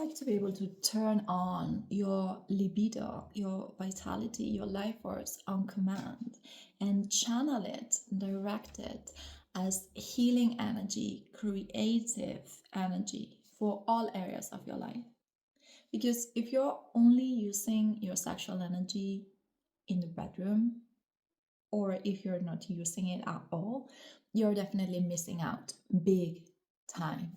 like to be able to turn on your libido, your vitality, your life force on command and channel it, direct it as healing energy, creative energy for all areas of your life. Because if you're only using your sexual energy in the bedroom, or if you're not using it at all, you're definitely missing out big time.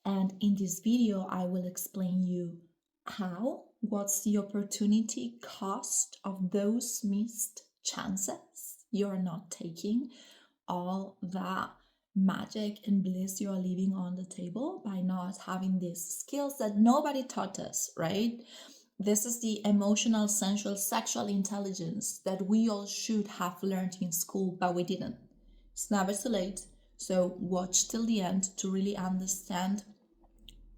And in this video, I will explain you how, what's the opportunity cost of those missed chances you're not taking, all that magic and bliss you are leaving on the table by not having these skills that nobody taught us, right? This is the emotional, sensual, sexual intelligence that we all should have learned in school, but we didn't. It's never too late. So watch till the end to really understand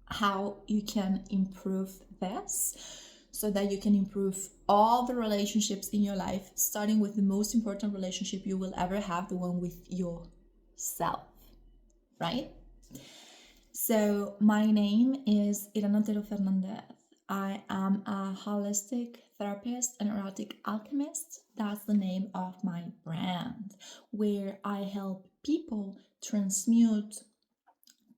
how you can improve this, so that you can improve all the relationships in your life, starting with the most important relationship you will ever have, the one with yourself, right? So my name is Erotic Fernandez. I am a holistic therapist and erotic alchemist. That's the name of my brand, where I help people transmute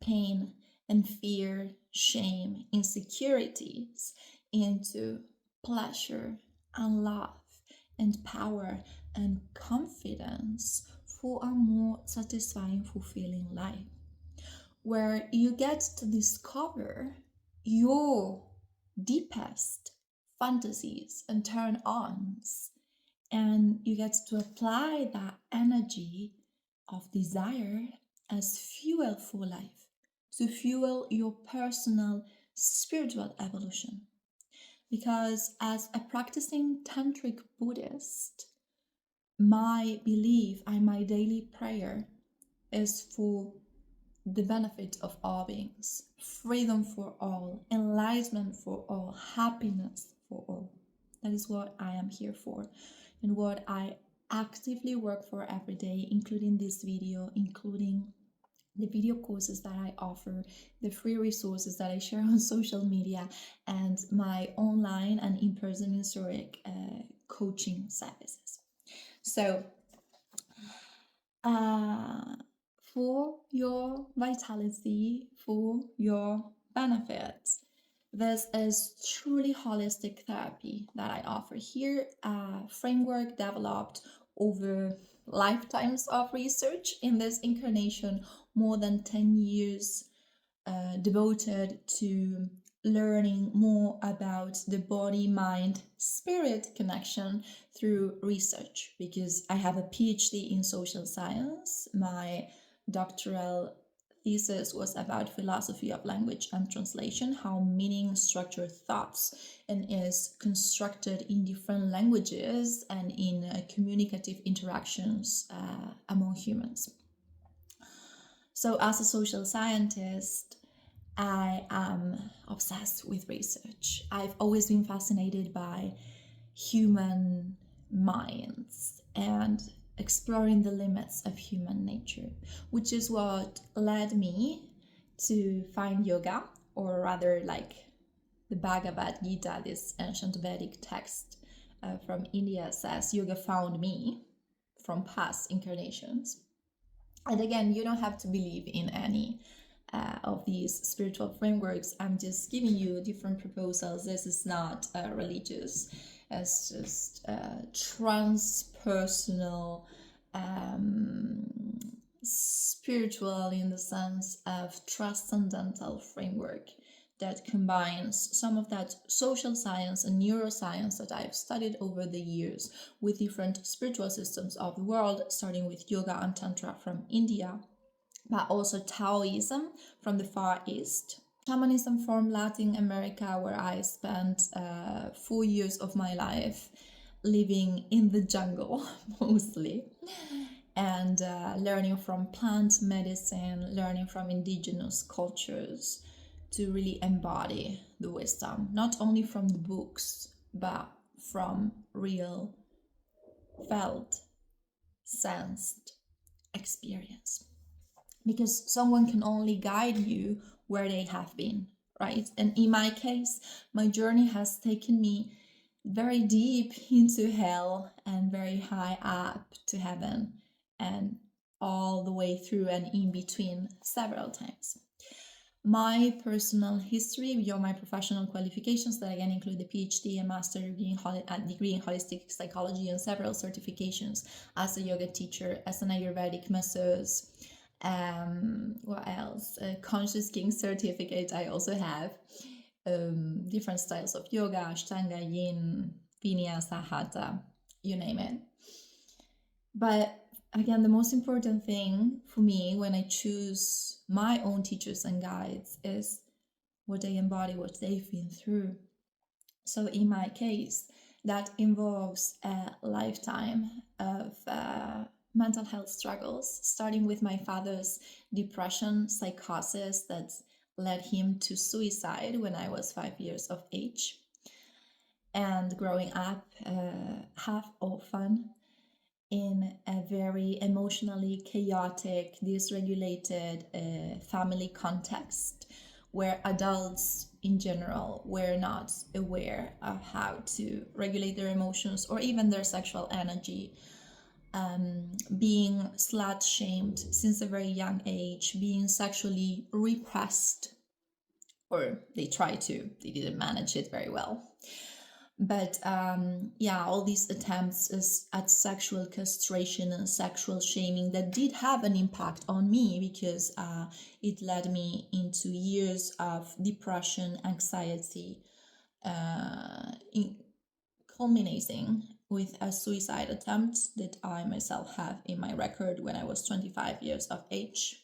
pain and fear, shame, insecurities into pleasure and love and power and confidence for a more satisfying, fulfilling life, where you get to discover your deepest fantasies and turn ons, and you get to apply that energy of desire as fuel for life, to fuel your personal spiritual evolution. Because as a practicing tantric Buddhist, my belief and my daily prayer is for the benefit of all beings, freedom for all, enlightenment for all, happiness for all. That is what I am here for, and what I actively work for every day, including this video, including the video courses that I offer, the free resources that I share on social media, and my online and in-person in Zurich coaching services. So, for your vitality, for your benefits, this is truly holistic therapy that I offer here, a framework developed over lifetimes of research in this incarnation, more than 10 years devoted to learning more about the body, mind, spirit connection through research, because I have a PhD in social science. My doctoral thesis was about philosophy of language and translation, how meaning structure thoughts and is constructed in different languages and in communicative interactions among humans. So as a social scientist, I am obsessed with research. I've always been fascinated by human minds and exploring the limits of human nature, which is what led me to find yoga, or rather like the Bhagavad Gita, this ancient Vedic text from India says, yoga found me from past incarnations. And again, you don't have to believe in any of these spiritual frameworks. I'm just giving you different proposals. This is not religious. It's just transpersonal, spiritual in the sense of transcendental framework that combines some of that social science and neuroscience that I've studied over the years with different spiritual systems of the world, starting with yoga and tantra from India, but also Taoism from the Far East, shamanism from Latin America, where I spent 4 years of my life living in the jungle mostly, and learning from plant medicine, learning from indigenous cultures to really embody the wisdom, not only from the books, but from real, felt, sensed experience. Because someone can only guide you where they have been, right? And in my case, my journey has taken me very deep into hell and very high up to heaven, and all the way through and in between several times. My personal history beyond my professional qualifications, that again include the PhD and master degree in holistic psychology and several certifications as a yoga teacher, as an Ayurvedic masseuse. What else? A conscious king certificate I also have. Different styles of yoga, Ashtanga, Yin, Vinyasa, Hatha, you name it. But again, the most important thing for me when I choose my own teachers and guides is what they embody, what they've been through. So in my case, that involves a lifetime of mental health struggles, starting with my father's depression, psychosis that led him to suicide when I was 5 years of age, and growing up half orphan in a very emotionally chaotic, dysregulated family context where adults in general were not aware of how to regulate their emotions or even their sexual energy, being slut shamed since a very young age, being sexually repressed, or they didn't manage it very well. But all these attempts at sexual castration and sexual shaming that did have an impact on me, because it led me into years of depression, anxiety, culminating with a suicide attempt that I myself have in my record when I was 25 years of age.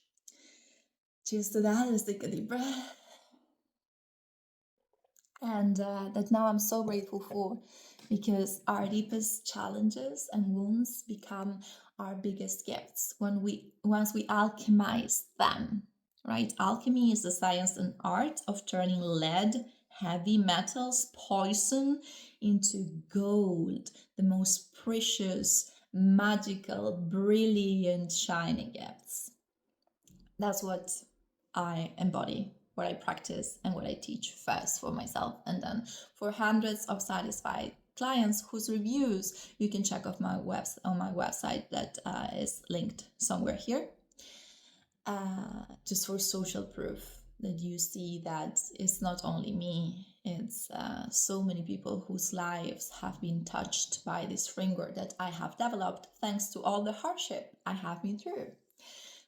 Cheers to that. Let's take a deep breath. And that now I'm so grateful for, because our deepest challenges and wounds become our biggest gifts once we alchemize them, right? Alchemy is the science and art of turning lead, heavy metals, poison into gold, the most precious, magical, brilliant, shining gifts. That's what I embody, what I practice, and what I teach first for myself, and then for hundreds of satisfied clients whose reviews you can check off on my website that is linked somewhere here, just for social proof that you see that it's not only me, it's so many people whose lives have been touched by this framework that I have developed thanks to all the hardship I have been through,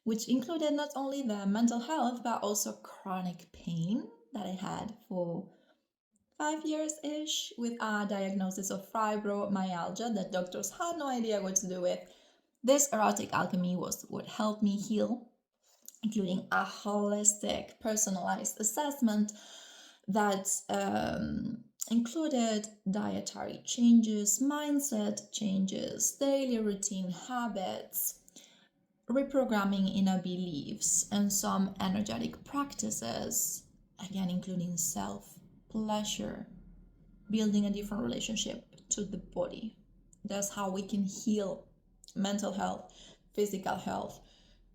which included not only the mental health, but also chronic pain that I had for 5 years-ish, with a diagnosis of fibromyalgia that doctors had no idea what to do with. This erotic alchemy was what helped me heal, including a holistic, personalized assessment that included dietary changes, mindset changes, daily routine habits, reprogramming inner beliefs, and some energetic practices, again including self-pleasure, building a different relationship to the body. That's how we can heal mental health, physical health,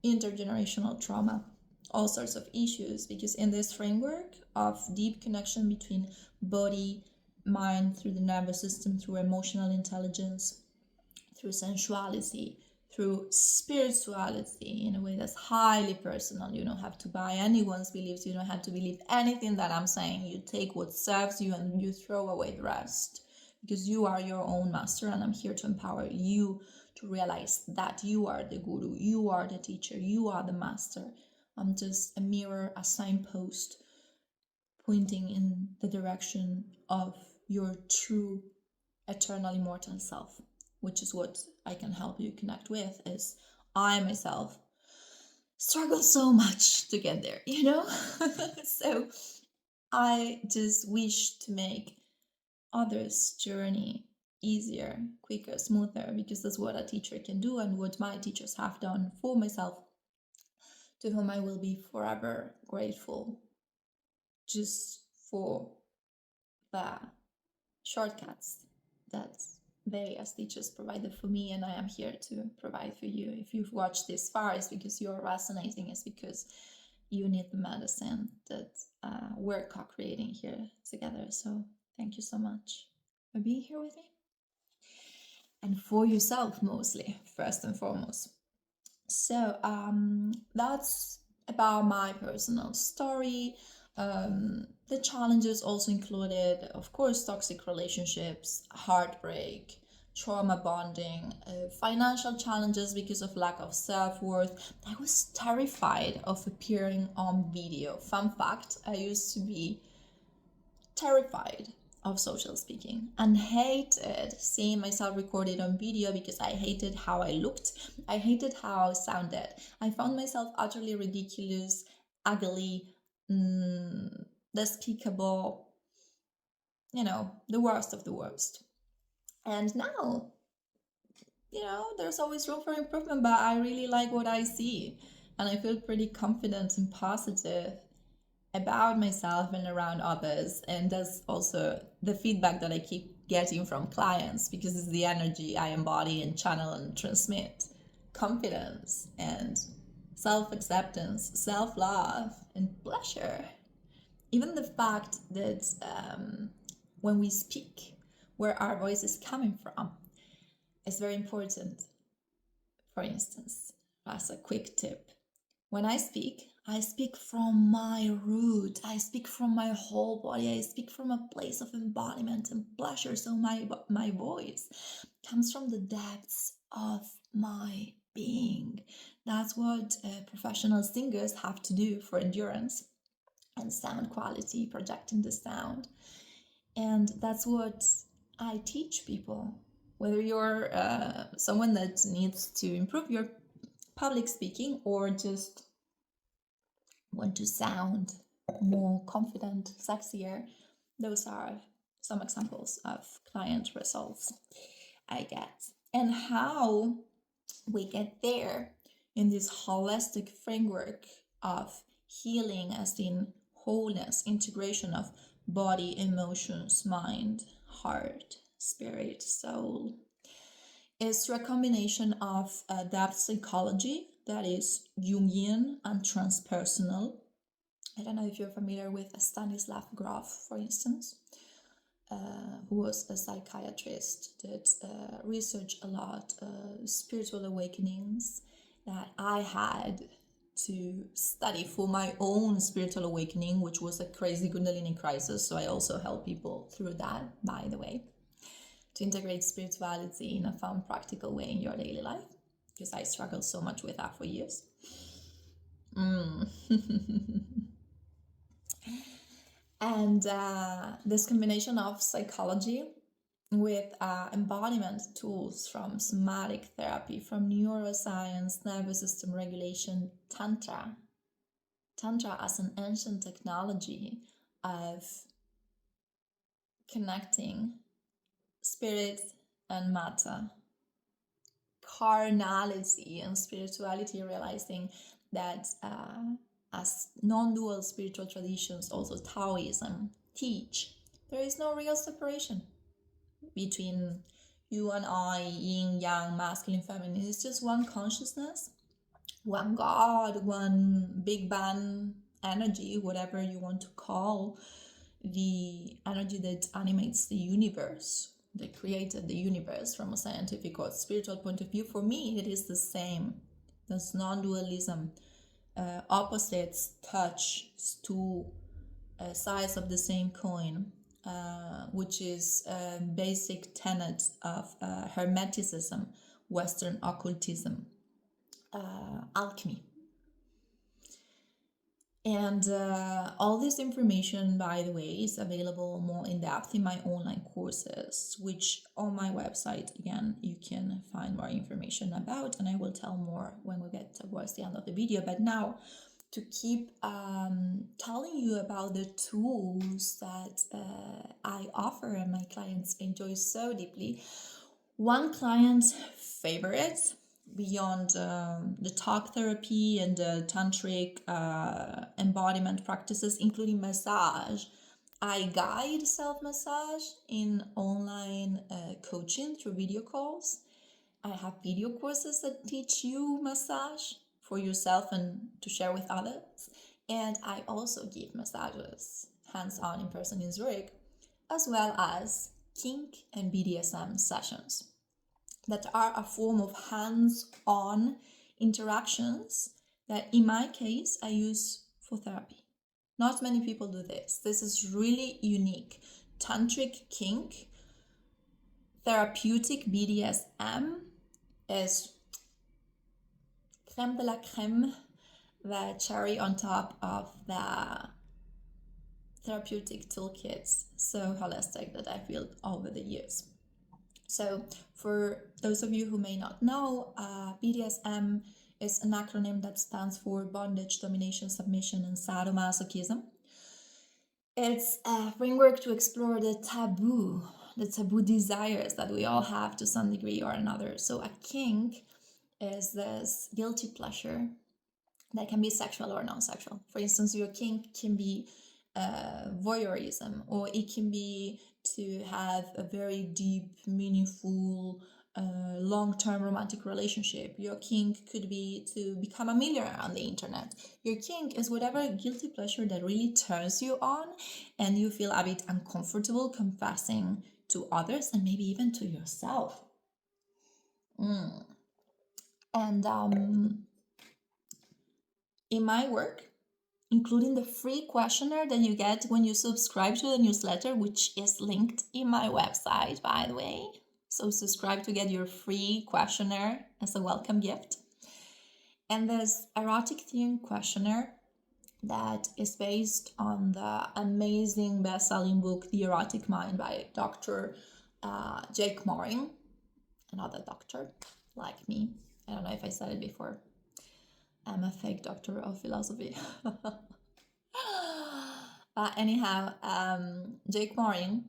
intergenerational trauma, all sorts of issues, because in this framework of deep connection between body, mind, through the nervous system, through emotional intelligence, through sensuality, through spirituality in a way that's highly personal. You don't have to buy anyone's beliefs. You don't have to believe anything that I'm saying. You take what serves you and you throw away the rest, because you are your own master, and I'm here to empower you to realize that you are the guru, you are the teacher, you are the master. I'm just a mirror, a signpost pointing in the direction of your true eternal immortal self, which is what I can help you connect with. Is I myself struggle so much to get there, so I just wish to make others' journey easier, quicker, smoother, because that's what a teacher can do, and what my teachers have done for myself, to whom I will be forever grateful, just for the shortcuts that they as teachers provided for me, and I am here to provide for you. If you've watched this far, it's because you're resonating, it's because you need the medicine that we're co-creating here together. So thank you so much for being here with me. And for yourself, mostly, first and foremost. So that's about my personal story. The challenges also included, of course, toxic relationships, heartbreak, trauma bonding, financial challenges because of lack of self-worth. I was terrified of appearing on video. Fun fact, I used to be terrified of social speaking and hated seeing myself recorded on video because I hated how I looked. I hated how I sounded. I found myself utterly ridiculous, ugly, despicable, the worst of the worst. And now, there's always room for improvement, but I really like what I see. And I feel pretty confident and positive about myself and around others. And that's also the feedback that I keep getting from clients, because it's the energy I embody and channel and transmit. Confidence and self-acceptance, self-love, and pleasure. Even the fact that when we speak, where our voice is coming from is very important. For instance, as a quick tip, when I speak from my root. I speak from my whole body. I speak from a place of embodiment and pleasure. So my voice comes from the depths of my being. That's what professional singers have to do for endurance and sound quality, projecting the sound. And that's what I teach people. Whether you're someone that needs to improve your public speaking or just want to sound more confident, sexier, those are some examples of client results I get. And how we get there in this holistic framework of healing, as in wholeness, integration of body, emotions, mind, heart, spirit, soul, is through a combination of depth psychology, that is Jungian and transpersonal. I don't know if you're familiar with Stanislav Grof, for instance, who was a psychiatrist that researched a lot spiritual awakenings that I had to study for my own spiritual awakening, which was a crazy Kundalini crisis. So I also help people through that, by the way, to integrate spirituality in a fun, practical way in your daily life, because I struggled so much with that for years. And this combination of psychology with embodiment tools from somatic therapy, from neuroscience, nervous system regulation, Tantra as an ancient technology of connecting spirit and matter, carnality and spirituality, realizing that as non-dual spiritual traditions, also Taoism, teach, there is no real separation between you and I, yin, yang, masculine, feminine. It's just one consciousness, one God, one Big Bang energy, whatever you want to call the energy that animates the universe, that created the universe from a scientific or spiritual point of view. For me, it is the same. There's non-dualism. Opposites touch, two sides of the same coin, which is a basic tenet of Hermeticism, Western occultism, alchemy. And all this information, by the way, is available more in depth in my online courses, which on my website, again, you can find more information about, and I will tell more when we get towards the end of the video. But now, to keep telling you about the tools that I offer and my clients enjoy so deeply. One client's favorite, beyond the talk therapy and the tantric embodiment practices, including massage. I guide self-massage in online coaching through video calls. I have video courses that teach you massage for yourself and to share with others. And I also give massages hands-on in person in Zurich, as well as kink and BDSM sessions that are a form of hands-on interactions that in my case I use for therapy. Not many people do this. This is really unique. Tantric kink, therapeutic BDSM is creme de la creme, the cherry on top of the therapeutic toolkits, so holistic, that I've built over the years. So for those of you who may not know, BDSM is an acronym that stands for bondage, domination, submission, and sadomasochism. It's a framework to explore the taboo desires that we all have to some degree or another. So a kink is this guilty pleasure that can be sexual or non-sexual. For instance, your kink can be voyeurism, or it can be to have a very deep, meaningful, long-term romantic relationship. Your kink could be to become a millionaire on the internet. Your kink is whatever guilty pleasure that really turns you on and you feel a bit uncomfortable confessing to others and maybe even to yourself. And in my work, including the free questionnaire that you get when you subscribe to the newsletter, which is linked in my website, by the way. So subscribe to get your free questionnaire as a welcome gift. And there's erotic theme questionnaire that is based on the amazing best-selling book, The Erotic Mind by Dr. Jake Morin, another doctor like me. I don't know if I said it before. I'm a fake doctor of philosophy. But anyhow, Jake Morin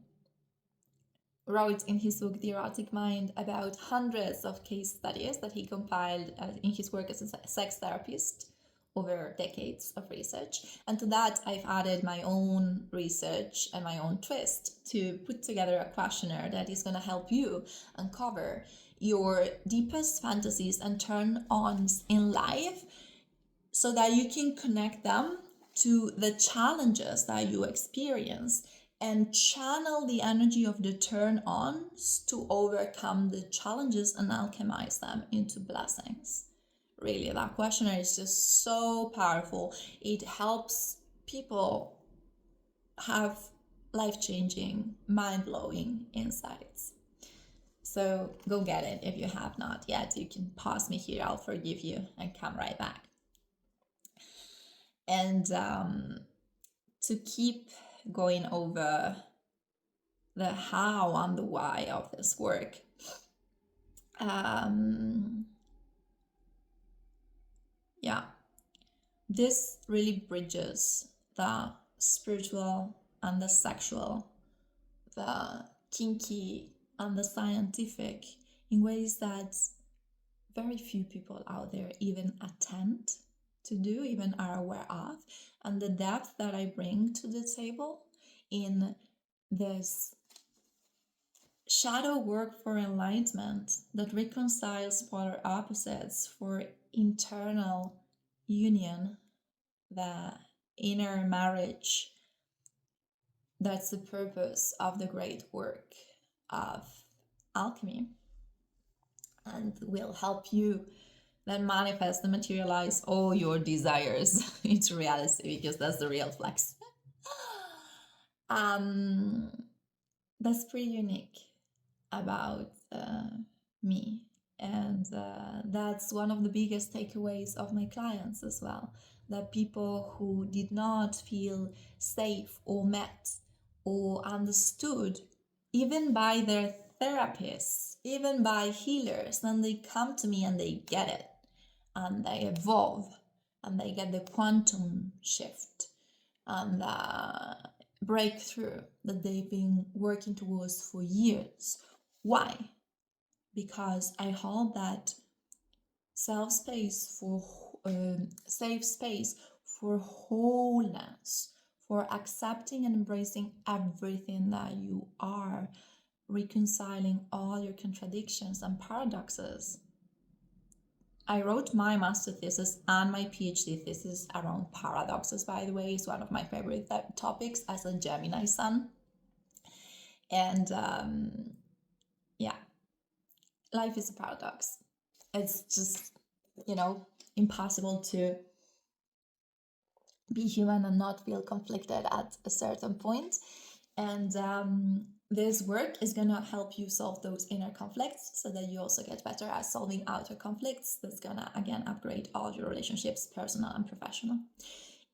wrote in his book, The Erotic Mind, about hundreds of case studies that he compiled in his work as a sex therapist over decades of research. And to that, I've added my own research and my own twist to put together a questionnaire that is going to help you uncover your deepest fantasies and turn-ons in life, so that you can connect them to the challenges that you experience and channel the energy of the turn-ons to overcome the challenges and alchemize them into blessings. Really, that questionnaire is just so powerful. It helps people have life-changing, mind-blowing insights. So go get it if you have not yet. You can pause me here, I'll forgive you, and come right back. And to keep going over the how and the why of this work, this really bridges the spiritual and the sexual, the kinky and the scientific, in ways that very few people out there even attempt to do, even are aware of. And the depth that I bring to the table in this shadow work for enlightenment that reconciles polar opposites for internal union, the inner marriage, that's the purpose of the great work of alchemy, and will help you then manifest and materialize all your desires into reality, because that's the real flex. That's pretty unique about me, and that's one of the biggest takeaways of my clients as well, that people who did not feel safe or met or understood, even by their therapists, even by healers, then they come to me and they get it, and they evolve, and they get the quantum shift and the breakthrough that they've been working towards for years. Why? Because I hold that safe space for wholeness, for accepting and embracing everything that you are, reconciling all your contradictions and paradoxes, I wrote my master thesis and my PhD thesis around paradoxes, by the way. It's one of my favorite topics as a Gemini sun. And yeah, life is a paradox. It's just, impossible to be human and not feel conflicted at a certain point. And this work is going to help you solve those inner conflicts so that you also get better at solving outer conflicts. That's going to, again, upgrade all your relationships, personal and professional.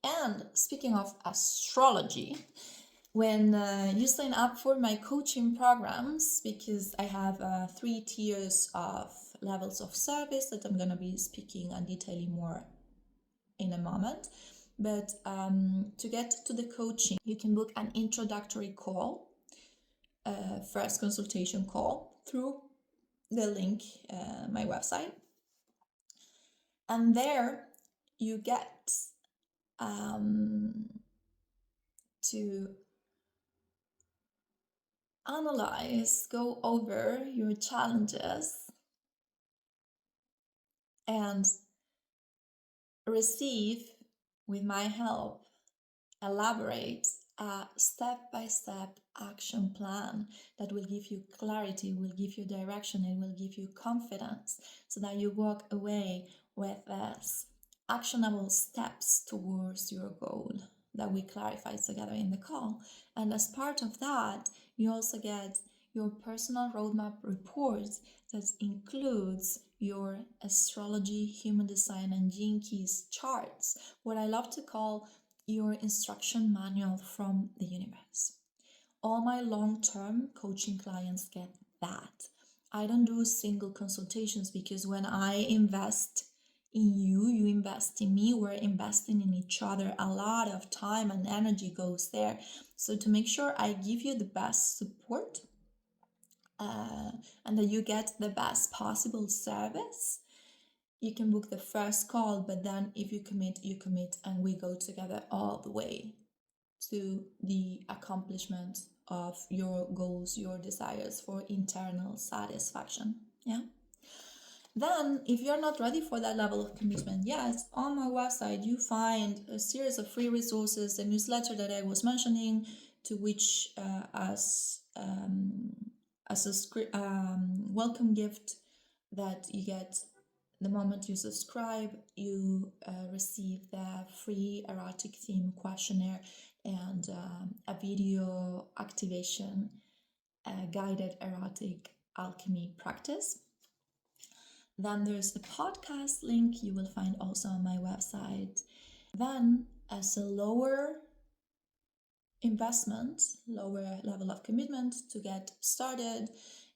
And speaking of astrology, when you sign up for my coaching programs, because I have 3 tiers of levels of service that I'm going to be speaking and detailing more in a moment. But to get to the coaching, you can book an introductory call, first consultation call through the link, my website. And there you get to analyze, go over your challenges, and receive, with my help, elaborate a step-by-step action plan that will give you clarity, will give you direction, and will give you confidence so that you walk away with actionable steps towards your goal that we clarify together in the call. And as part of that, you also get your personal roadmap report that includes your astrology, human design, and gene keys charts, what I love to call your instruction manual from the universe. All my long-term coaching clients get that. I don't do single consultations because when I invest in you, you invest in me, we're investing in each other. A lot of time and energy goes there. So to make sure I give you the best support and that you get the best possible service, you can book the first call, but then if you commit, you commit, and we go together all the way to the accomplishment of your goals, your desires for internal satisfaction. Yeah. Then, if you're not ready for that level of commitment yet, on my website you find a series of free resources, the newsletter that I was mentioning, to which as a welcome gift that you get the moment you subscribe, you receive the free erotic theme questionnaire and a video activation, guided erotic alchemy practice. Then there's the podcast link you will find also on my website. Then, as a lower investment, lower level of commitment to get started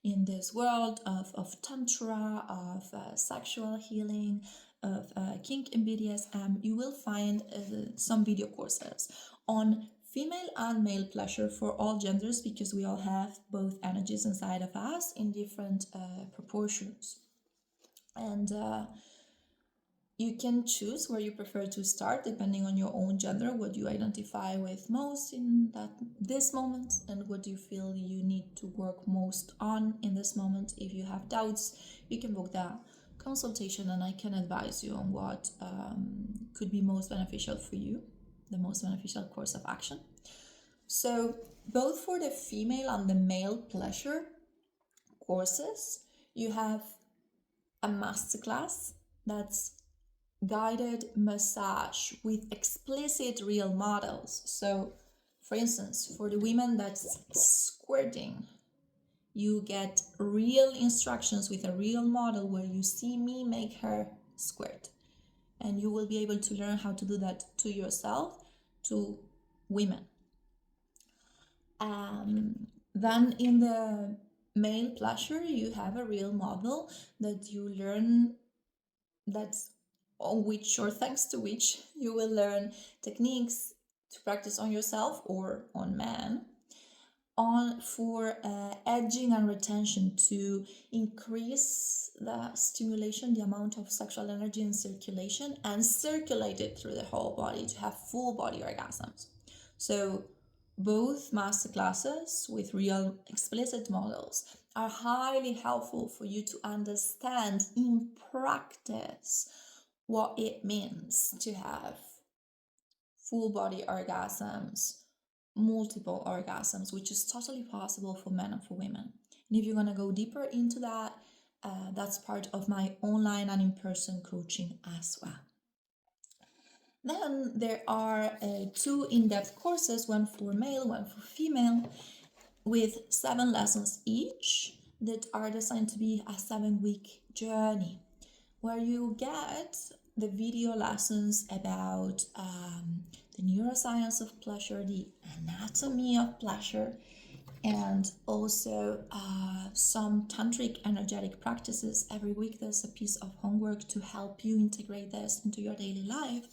in this world of tantra, of sexual healing, of kink and BDSM, you will find some video courses on female and male pleasure for all genders, because we all have both energies inside of us in different proportions. And you can choose where you prefer to start depending on your own gender, what you identify with most in this moment, and what you feel you need to work most on in this moment. If you have doubts, you can book that consultation and I can advise you on what could be most beneficial for you, the most beneficial course of action. So both for the female and the male pleasure courses, you have a masterclass that's guided massage with explicit real models. So for instance, for the women that's squirting, you get real instructions with a real model where you see me make her squirt, and you will be able to learn how to do that to yourself, to women. Then in the male pleasure, you have a real model that you learn, that's on which, or thanks to which, you will learn techniques to practice on yourself or on men for edging and retention, to increase the stimulation, the amount of sexual energy in circulation, and circulate it through the whole body to have full body orgasms. So both masterclasses with real explicit models are highly helpful for you to understand in practice what it means to have full body orgasms, multiple orgasms, which is totally possible for men and for women. And if you're going to go deeper into that, that's part of my online and in-person coaching as well. Then there are 2 in-depth courses, one for male, one for female, with 7 lessons each that are designed to be a 7-week journey, where you get the video lessons about the neuroscience of pleasure, the anatomy of pleasure, and also some tantric energetic practices. Every week there's a piece of homework to help you integrate this into your daily life.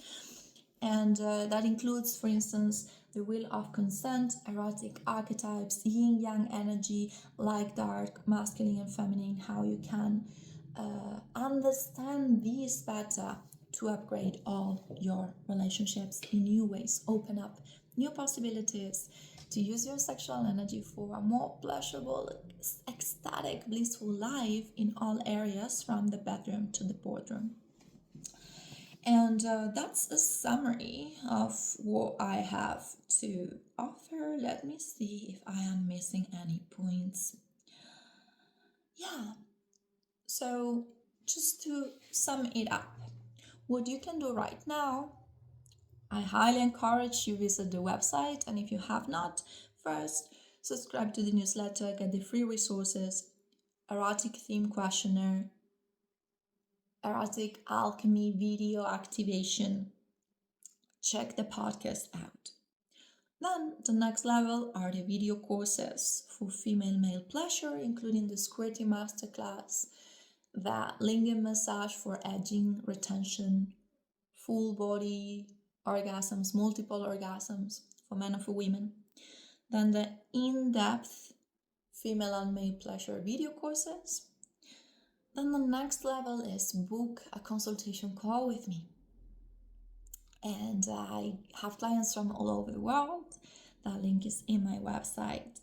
And that includes, for instance, the wheel of consent, erotic archetypes, yin-yang energy, light, dark, masculine and feminine, how you can understand these better to upgrade all your relationships in new ways, open up new possibilities, to use your sexual energy for a more pleasurable, ecstatic, blissful life in all areas, from the bedroom to the boardroom. And that's a summary of what I have to offer. Let me see if I am missing any points. Yeah, so just to sum it up, what you can do right now, I highly encourage you visit the website, and if you have not, first subscribe to the newsletter, get the free resources, erotic theme questionnaire, Erotic Alchemy video activation. Check the podcast out. Then the next level are the video courses for female-male pleasure, including the squirting masterclass, the lingam massage for edging, retention, full body orgasms, multiple orgasms for men and for women. Then the in-depth female and male pleasure video courses. Then the next level is book a consultation call with me. And I have clients from all over the world. That link is in my website.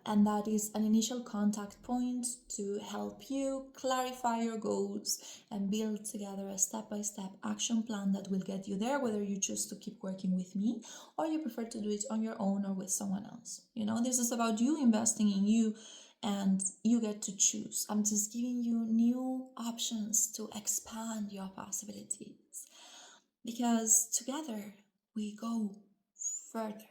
And that is an initial contact point to help you clarify your goals and build together a step-by-step action plan that will get you there, whether you choose to keep working with me or you prefer to do it on your own or with someone else. You know, this is about you investing in you, and you get to choose. I'm just giving you new options to expand your possibilities, because together we go further.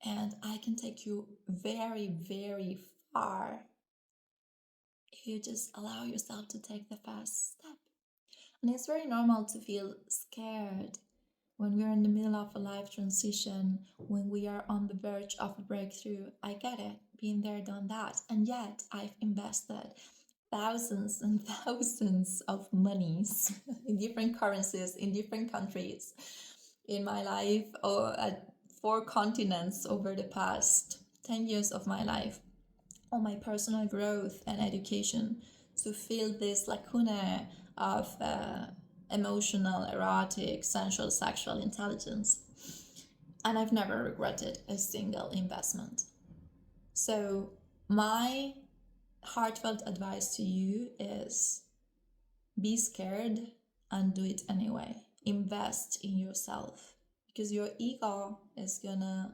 And I can take you very, very far if you just allow yourself to take the first step. And it's very normal to feel scared when we're in the middle of a life transition, when we are on the verge of a breakthrough. I get it, been there, done that. And yet I've invested thousands and thousands of monies in different currencies, in different countries in my life, or at 4 continents over the past 10 years of my life, on my personal growth and education, to fill this lacuna of emotional, erotic, sensual, sexual intelligence. And I've never regretted a single investment. So my heartfelt advice to you is be scared and do it anyway. Invest in yourself, because your ego is gonna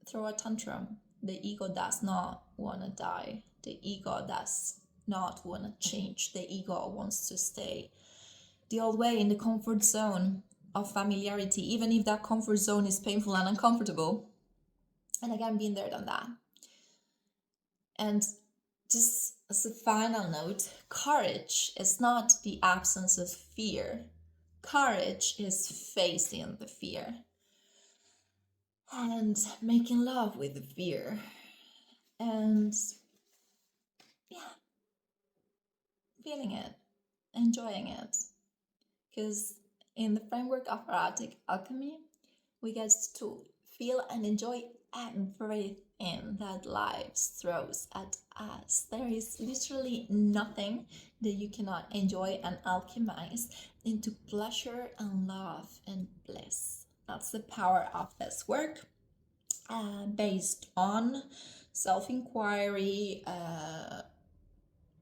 throw a tantrum. The ego does not want to die. The ego does not want to change. The ego wants to stay the old way, in the comfort zone of familiarity, even if that comfort zone is painful and uncomfortable. And again, been there, done that. And just as a final note, courage is not the absence of fear. Courage is facing the fear and making love with the fear. And yeah, feeling it, enjoying it. Because in the framework of Erotic Alchemy, we get to feel and enjoy everything that life throws at us. There is literally nothing that you cannot enjoy and alchemize into pleasure and love and bliss. That's the power of this work. based on self-inquiry,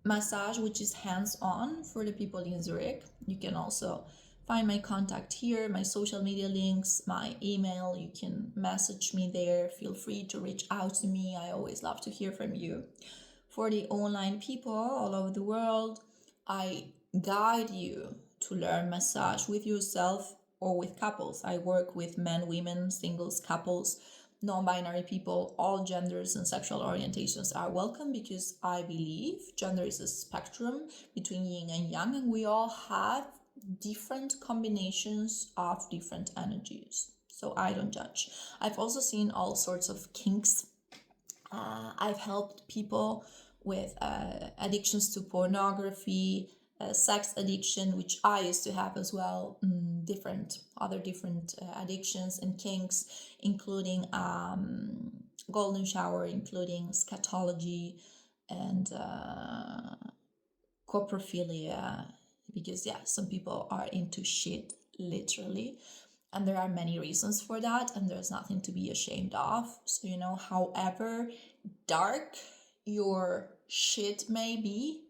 massage, which is hands-on for the people in Zurich. You can also find my contact here, my social media links, my email. You can message me there. Feel free to reach out to me. I always love to hear from you. For the online people all over the world, I guide you to learn massage with yourself or with couples. I work with men, women, singles, couples, non-binary people. All genders and sexual orientations are welcome, because I believe gender is a spectrum between yin and yang, and we all have different combinations of different energies. So I don't judge. I've also seen all sorts of kinks. I've helped people with addictions to pornography, sex addiction, which I used to have as well, different addictions and kinks, including golden shower, including scatology and coprophilia, because some people are into shit, literally. And there are many reasons for that, and there's nothing to be ashamed of. So, however dark your shit may be,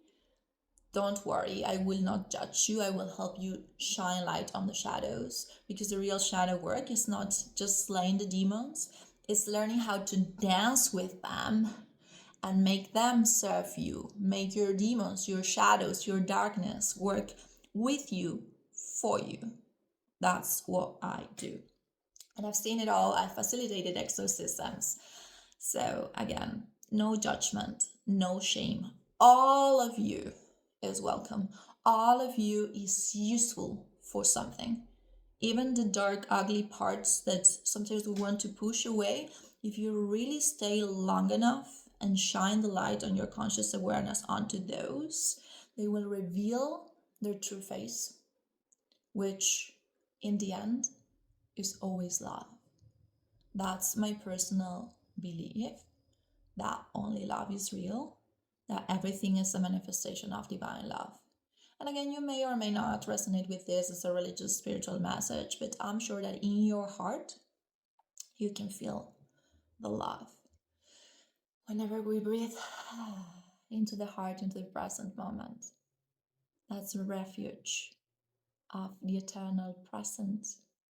don't worry, I will not judge you. I will help you shine light on the shadows, because the real shadow work is not just slaying the demons, it's learning how to dance with them and make them serve you. Make your demons, your shadows, your darkness work with you, for you. That's what I do. And I've seen it all. I've facilitated exorcisms. So again, no judgment, no shame. All of you is welcome. All of you is useful for something. Even the dark, ugly parts that sometimes we want to push away, if you really stay long enough and shine the light on your conscious awareness onto those, they will reveal their true face, which in the end is always love. That's my personal belief, that only love is real, that everything is a manifestation of divine love. And again, you may or may not resonate with this as a religious, spiritual message, but I'm sure that in your heart, you can feel the love. Whenever we breathe into the heart, into the present moment, that's a refuge of the eternal present,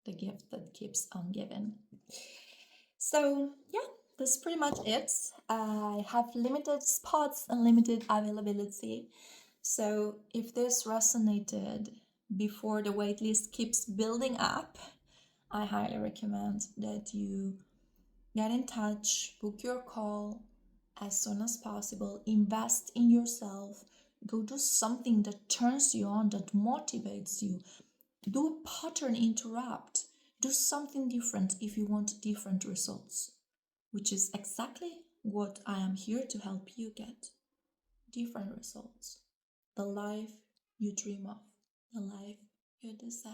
the gift that keeps on giving. So that's pretty much it. I have limited spots and limited availability. So if this resonated before the waitlist keeps building up, I highly recommend that you get in touch, book your call as soon as possible, invest in yourself, go do something that turns you on, that motivates you. Do a pattern interrupt. Do something different if you want different results, which is exactly what I am here to help you get. Different results. The life you dream of, the life you desire.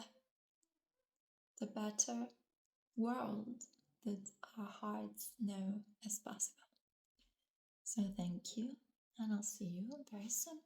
The better world that our hearts know as possible. So thank you, and I'll see you very soon.